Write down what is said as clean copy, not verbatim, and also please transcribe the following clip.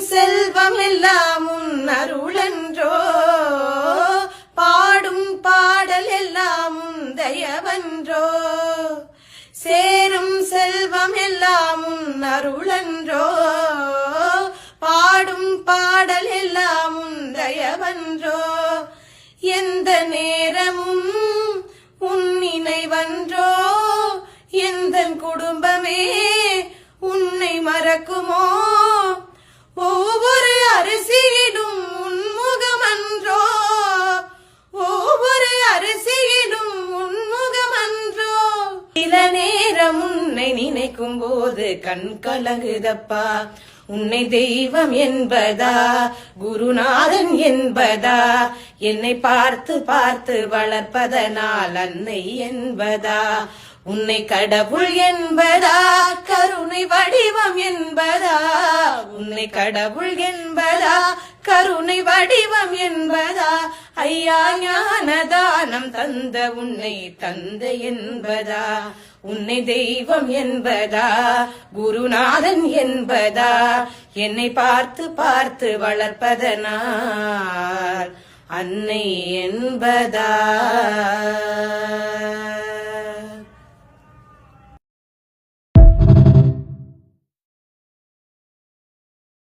செல்வம் எல்லாம் உன் அருளன்றோ, பாடும் பாடல் எல்லாம் உன் தயவன்றோ. சேரும் செல்வம் எல்லாம் உன் அருளன்றோ, பாடும் பாடல் எல்லாம் உன் தயவன்றோ. எந்த நேரமும் உன் நினைவன்றோ, எந்த குடும்பமே உன்னை மறக்குமோ. ஒவ்வொரு அரிசியிலும் உன்முகமன்றோ, ஒவ்வொரு அரிசியிலும் உன்முகமன்றோ. சில நேரம் உன்னை நினைக்கும் போது கண் கலங்குதப்பா. உன்னை தெய்வம் என்பதா, குருநாதன் என்பதா, என்னை பார்த்து பார்த்து வளர்ப்பதனால் அன்னை என்பதா. உன்னை கடவுள் என்பதா, கருணை வடிவம் என்பதா. உன்னை கடவுள் என்பதா, கருணை வடிவம் என்பதா. ஐயா ஞானதானம் தந்த உன்னை தந்தை என்பதா. உன்னை தெய்வம் என்பதா, குருநாதன் என்பதா, என்னை பார்த்து பார்த்து வளர்ப்பதனால் அன்னை என்பதா.